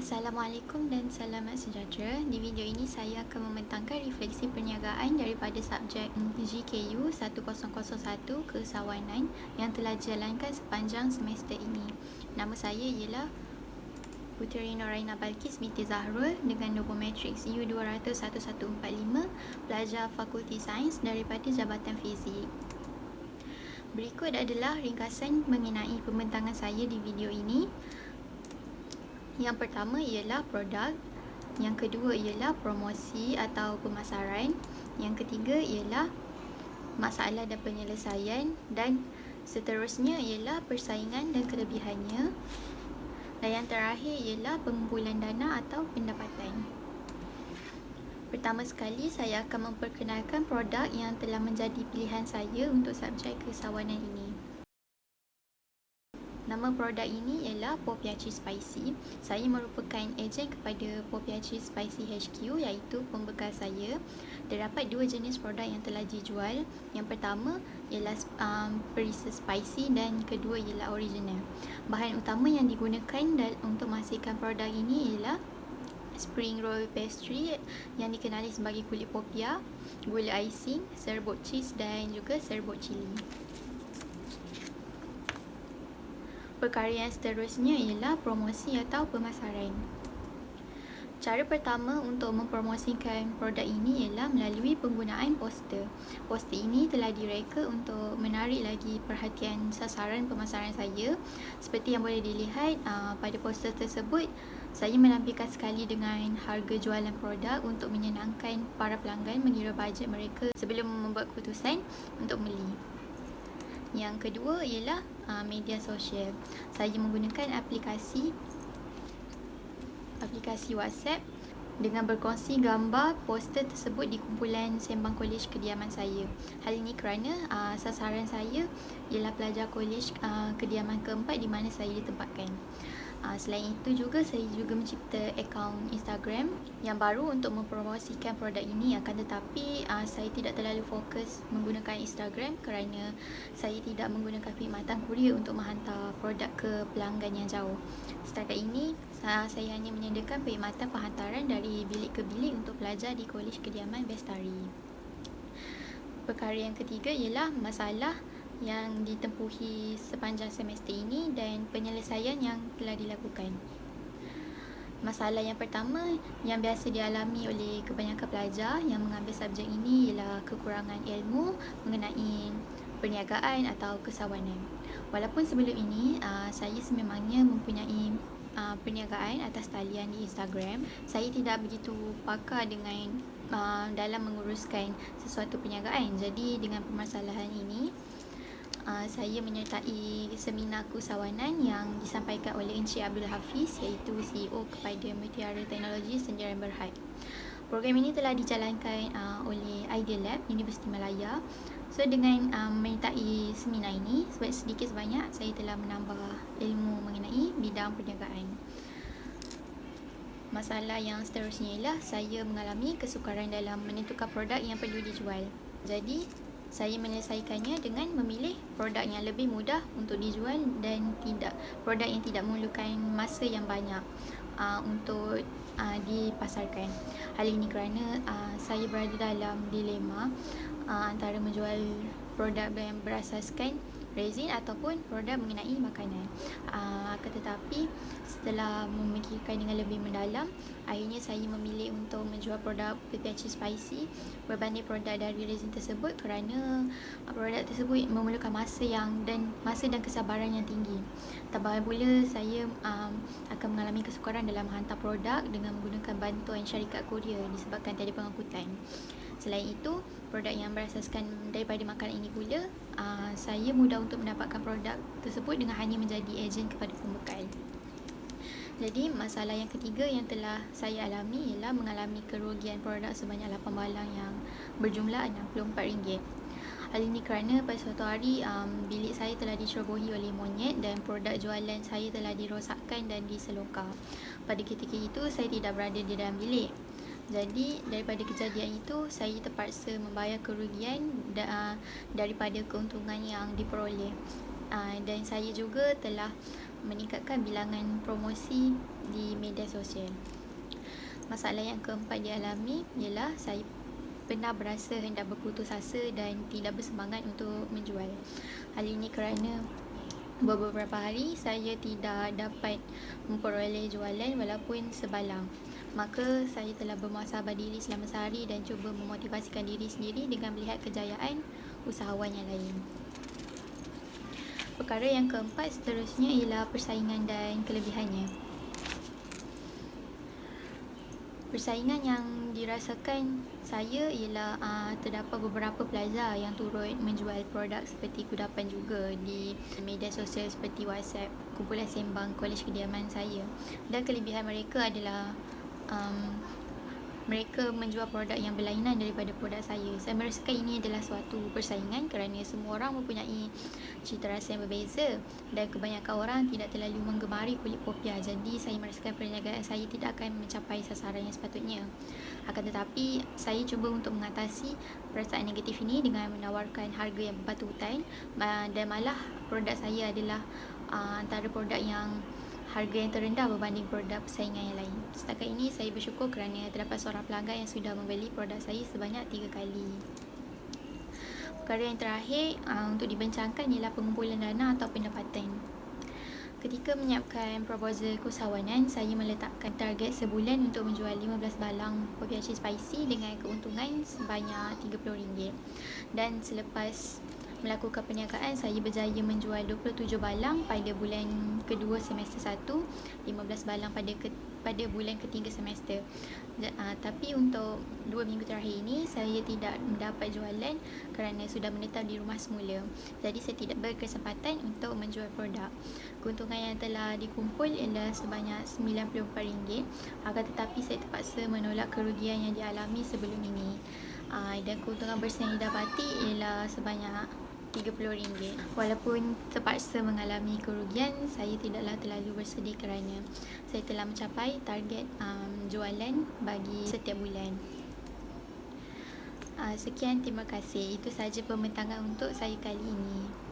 Assalamualaikum dan selamat sejahtera. Di video ini saya akan membentangkan refleksi perniagaan daripada subjek GKU 1001 kesawanan yang telah dijalankan sepanjang semester ini. Nama saya ialah Puteri Noraina Balkis binti Zahrul dengan nombor matriks U2001145, pelajar Fakulti Sains daripada Jabatan Fizik. Berikut adalah ringkasan mengenai pembentangan saya di video ini. Yang pertama ialah produk, yang kedua ialah promosi atau pemasaran, yang ketiga ialah masalah dan penyelesaian, dan seterusnya ialah persaingan dan kelebihannya, dan yang terakhir ialah pengumpulan dana atau pendapatan. Pertama sekali, saya akan memperkenalkan produk yang telah menjadi pilihan saya untuk subjek kesawanan ini. Nama produk ini ialah Popiachi Spicy. Saya merupakan ejen kepada Popiachi Spicy HQ, iaitu pembekal saya. Terdapat dua jenis produk yang telah dijual. Yang pertama ialah perisa spicy dan kedua ialah original. Bahan utama yang digunakan untuk menghasilkan produk ini ialah spring roll pastry yang dikenali sebagai kulit popia, gula icing, serbuk cheese dan juga serbuk cili. Perkara yang seterusnya ialah promosi atau pemasaran. Cara pertama untuk mempromosikan produk ini ialah melalui penggunaan poster. Poster ini telah direka untuk menarik lagi perhatian sasaran pemasaran saya. Seperti yang boleh dilihat pada poster tersebut, saya menampilkan sekali dengan harga jualan produk untuk menyenangkan para pelanggan mengira bajet mereka sebelum membuat keputusan untuk beli. Yang kedua ialah media sosial. Saya menggunakan aplikasi WhatsApp dengan berkongsi gambar poster tersebut di kumpulan sembang kolej kediaman saya. Hal ini kerana sasaran saya ialah pelajar kolej kediaman keempat di mana saya ditempatkan. Selain itu juga, saya juga mencipta akaun Instagram yang baru untuk mempromosikan produk ini, akan tetapi saya tidak terlalu fokus menggunakan Instagram kerana saya tidak menggunakan perkhidmatan kurier untuk menghantar produk ke pelanggan yang jauh. Setakat ini, saya hanya menyediakan perkhidmatan penghantaran dari bilik ke bilik untuk pelajar di Kolej Kediaman Bestari. Perkara yang ketiga ialah masalah yang ditempuhi sepanjang semester ini dan penyelesaian yang telah dilakukan. Masalah yang pertama yang biasa dialami oleh kebanyakan pelajar yang mengambil subjek ini ialah kekurangan ilmu mengenai perniagaan atau kesawanan. Walaupun sebelum ini saya sememangnya mempunyai perniagaan atas talian di Instagram, saya tidak begitu pakar dengan dalam menguruskan sesuatu perniagaan. Jadi dengan permasalahan ini, saya menyertai seminar kesawanan yang disampaikan oleh Encik Abdul Hafiz, iaitu CEO kepada Mutiara Teknologi Sdn Berhad. Program ini telah dijalankan oleh Idea Lab Universiti Malaya. So dengan menyertai seminar ini, sedikit sebanyak saya telah menambah ilmu mengenai bidang perniagaan. Masalah yang seterusnya ialah saya mengalami kesukaran dalam menentukan produk yang perlu dijual. Jadi saya menyelesaikannya dengan memilih produk yang lebih mudah untuk dijual dan produk yang tidak memerlukan masa yang banyak untuk dipasarkan. Hal ini kerana saya berada dalam dilema antara menjual produk yang berasaskan resin ataupun produk mengenai makanan. Tetapi setelah memikirkan dengan lebih mendalam, akhirnya saya memilih untuk menjual produk Popiachi Spicy berbanding produk dari resin tersebut kerana produk tersebut memerlukan masa dan kesabaran yang tinggi. Tambah pula saya akan mengalami kesukaran dalam menghantar produk dengan menggunakan bantuan syarikat kurier disebabkan tiada pengangkutan. Selain itu, produk yang berasaskan daripada makanan ini pula, saya mudah untuk mendapatkan produk tersebut dengan hanya menjadi ejen kepada pembekal. Jadi, masalah yang ketiga yang telah saya alami ialah mengalami kerugian produk sebanyak 8 balang yang berjumlah RM64. Hal ini kerana pada suatu hari bilik saya telah dicerobohi oleh monyet dan produk jualan saya telah dirosakkan dan diselongkar. Pada ketika itu, saya tidak berada di dalam bilik. Jadi daripada kejadian itu, saya terpaksa membayar kerugian daripada keuntungan yang diperoleh. Dan saya juga telah meningkatkan bilangan promosi di media sosial. Masalah yang keempat dialami ialah saya pernah berasa hendak berputus asa dan tidak bersemangat untuk menjual. Hal ini kerana beberapa hari saya tidak dapat memperoleh jualan walaupun sebalang. Maka saya telah bermuhasabah diri selama sehari dan cuba memotivasikan diri sendiri dengan melihat kejayaan usahawan yang lain. Perkara yang keempat seterusnya ialah persaingan dan kelebihannya. Persaingan yang dirasakan saya ialah terdapat beberapa plaza yang turut menjual produk seperti kudapan juga di media sosial seperti WhatsApp, kumpulan sembang kolej kediaman saya. Dan kelebihan mereka adalah mereka menjual produk yang berlainan daripada produk saya. Saya merasakan ini adalah suatu persaingan kerana semua orang mempunyai cita rasa yang berbeza dan kebanyakan orang tidak terlalu menggemari kulit popiah. Jadi saya merasakan perniagaan saya tidak akan mencapai sasaran yang sepatutnya. Akan tetapi saya cuba untuk mengatasi perasaan negatif ini dengan menawarkan harga yang berpatutan dan malah produk saya adalah antara produk yang harga yang terendah berbanding produk persaingan yang lain. Setakat ini saya bersyukur kerana terdapat seorang pelanggan yang sudah membeli produk saya sebanyak 3 kali. Perkara yang terakhir untuk dibincangkan ialah pengumpulan dana atau pendapatan. Ketika menyiapkan proposal keusahawanan, saya meletakkan target sebulan untuk menjual 15 balang popiah cheese spicy dengan keuntungan sebanyak RM30. Dan selepas melakukan perniagaan, saya berjaya menjual 27 balang pada bulan kedua semester 1, 15 balang pada bulan ketiga semester. Tapi untuk 2 minggu terakhir ini saya tidak mendapat jualan kerana sudah menetap di rumah semula. Jadi saya tidak berkesempatan untuk menjual produk. Keuntungan yang telah dikumpul ialah sebanyak RM94. Akan tetapi saya terpaksa menolak kerugian yang dialami sebelum ini. Dan keuntungan bersih yang didapati ialah sebanyak RM30. Walaupun terpaksa mengalami kerugian, saya tidaklah terlalu bersedih kerana saya telah mencapai target jualan bagi setiap bulan. Sekian, terima kasih. Itu sahaja pembentangan untuk saya kali ini.